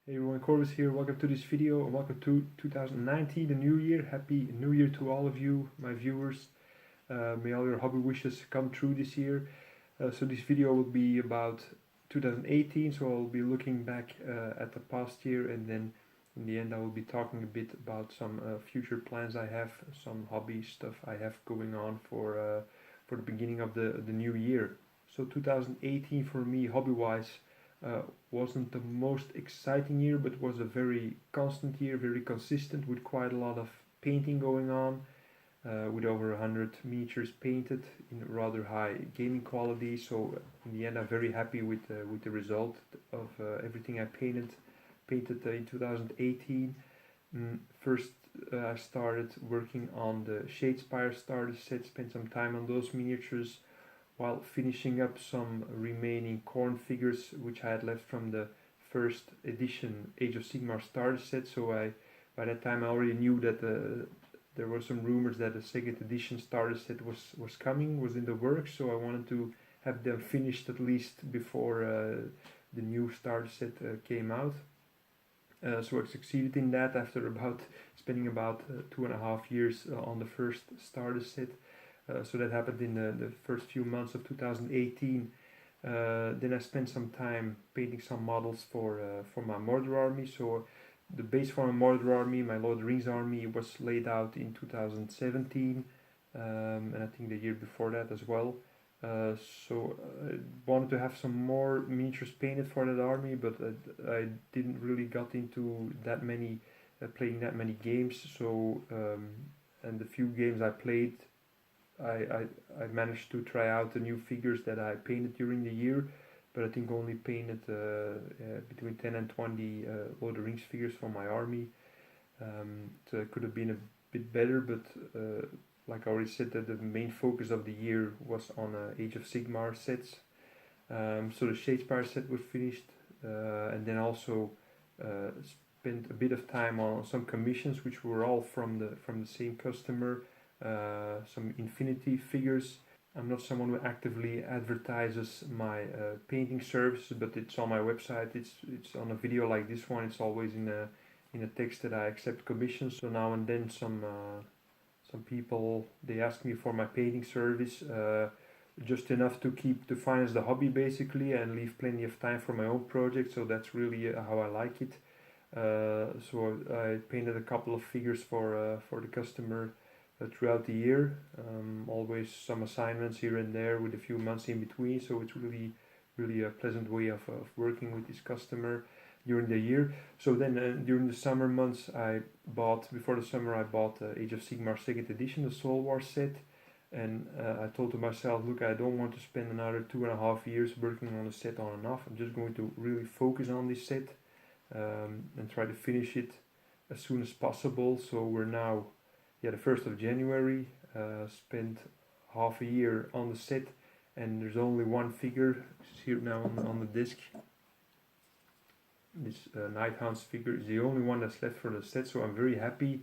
Hey everyone, Corvus here. Welcome to this video and welcome to 2019, the new year. Happy New Year to all of you, my viewers. May all your hobby wishes come true this year. So this video will be about 2018, so I'll be looking back at the past year, and then in the end I will be talking a bit about some future plans I have, some hobby stuff I have going on for the beginning of the new year. So 2018 for me, hobby-wise, uh, wasn't the most exciting year, but was a very constant year, very consistent, with quite a lot of painting going on, with over 100 miniatures painted in rather high gaming quality. So in the end, I'm very happy with the result of everything I painted in 2018. First, I started working on the Shadespire starter set, spent some time on those miniatures while finishing up some remaining corn figures which I had left from the first edition Age of Sigmar starter set. So by that time I already knew that there were some rumors that the second edition starter set was in the works. So I wanted to have them finished at least before the new starter set came out. So I succeeded in that after spending about 2.5 years on the first starter set. So that happened in the first few months of 2018. Then I spent some time painting some models for my Mordor army. So the base for my Mordor army, my Lord of the Rings army, was laid out in 2017, and I think the year before that as well. So I wanted to have some more miniatures painted for that army, but I didn't really got into that many playing that many games. So and the few games I played, I managed to try out the new figures that I painted during the year, but I think only painted between 10 and 20 Lord of the Rings figures for my army. So it could have been a bit better, but like I already said, that the main focus of the year was on Age of Sigmar sets. So the Shadespire set was finished, and then also spent a bit of time on some commissions, which were all from the same customer. Some Infinity figures. I'm not someone who actively advertises my painting services, but it's on my website. It's on a video like this one. It's always in a text that I accept commissions. So now and then some people, they ask me for my painting service, just enough to finance the hobby basically, and leave plenty of time for my own project. So that's really how I like it. So I painted a couple of figures for the customer throughout the year. Always some assignments here and there with a few months in between. So it's really a pleasant way of working with this customer during the year. So then during the summer months, before the summer I bought Age of Sigmar 2nd edition, the Soul War set. And I told to myself, look, I don't want to spend another 2.5 years working on the set on and off. I'm just going to really focus on this set and try to finish it as soon as possible. So we're now the 1st of January, spent half a year on the set, and there's only one figure, which is here now on the disc. This Nighthound's figure is the only one that's left for the set, so I'm very happy.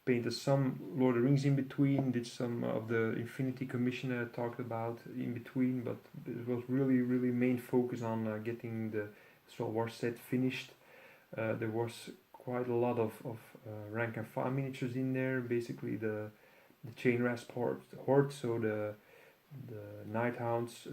Painted some Lord of the Rings in between, did some of the Infinity commission I talked about in between, but it was really main focus on getting the Star Wars set finished. There was quite a lot of rank and file miniatures in there. Basically the chain rasp horde, so the Nighthounds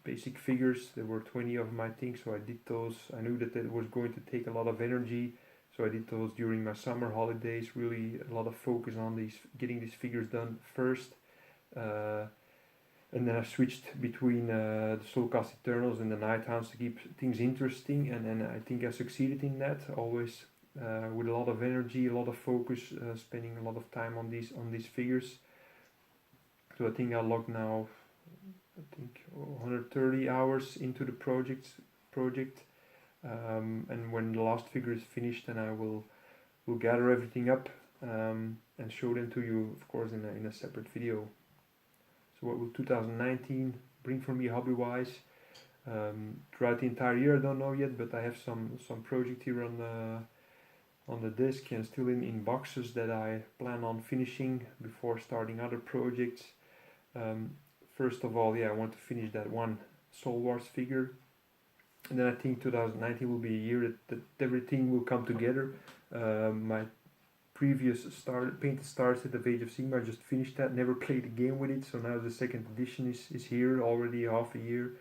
basic figures. There were 20 of them, I think, so I did those. I knew that it was going to take a lot of energy, so I did those during my summer holidays. Really a lot of focus on getting these figures done first. And then I switched between the Soulcast Eternals and the Nighthounds to keep things interesting, and I think I succeeded in that. Always with a lot of energy, a lot of focus, spending a lot of time on these figures. So I think I logged now, 130 hours into the project. And when the last figure is finished, then I will gather everything up and show them to you, of course, in a separate video. So what will 2019 bring for me hobby-wise? Throughout the entire year, I don't know yet, but I have some project here on the desk and still in boxes that I plan on finishing before starting other projects. First of all, I want to finish that one Soul Wars figure. And then I think 2019 will be a year that everything will come together. My previous Painted Stars at the Age of Sigmar, just finished that, never played a game with it, so now the second edition is here, already half a year.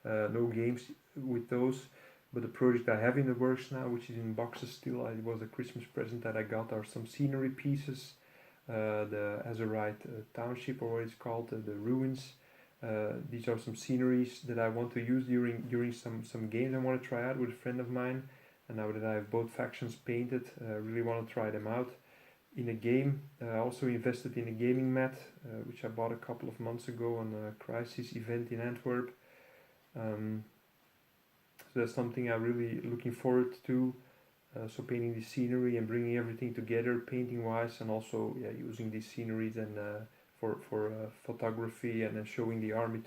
No games with those, but the project I have in the works now, which is in boxes still, it was a Christmas present that I got, are some scenery pieces. The Azurite Township, or what it's called, the ruins. These are some sceneries that I want to use during some games I want to try out with a friend of mine. And now that I have both factions painted, I really want to try them out in a game. I also invested in a gaming mat, which I bought a couple of months ago on a Crisis event in Antwerp. So that's something I'm really looking forward to. So painting the scenery and bringing everything together painting wise, and also using these sceneries and for photography, and then showing the army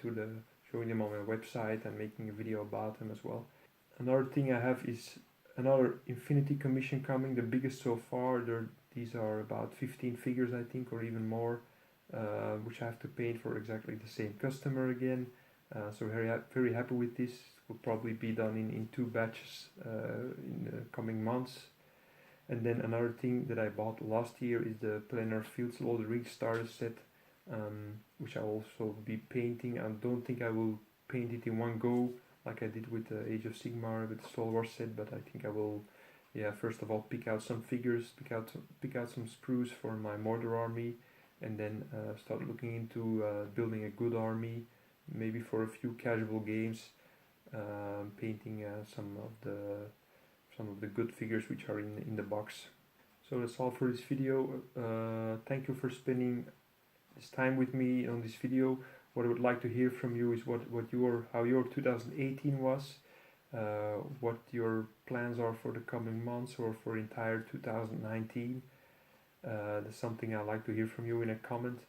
showing them on my website and making a video about them as well. Another thing I have is another Infinity commission coming, the biggest so far. These are about 15 figures I think, or even more, which I have to paint for exactly the same customer again. So very happy with this. Will probably be done in 2 batches in the coming months. And then another thing that I bought last year is the Plenar Fields Lord of the Rings starter set, which I will also be painting. I don't think I will paint it in one go like I did with the Age of Sigmar with the Star Wars set, but I think I will, first of all pick out some figures, pick out some sprues for my Mordor army, and then start looking into building a good army, maybe for a few casual games. Painting some of the good figures which are in the box. So that's all for this video. Thank you for spending this time with me on this video. What I would like to hear from you is how your 2018 was, what your plans are for the coming months or for entire 2019. That's something I'd like to hear from you in a comment.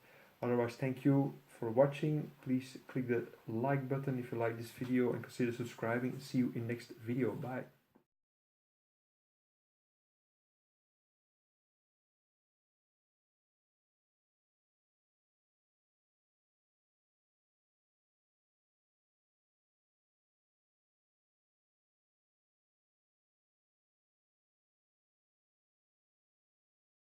Otherwise, thank you for watching. Please click the like button if you like this video and consider subscribing. See you in next video. Bye.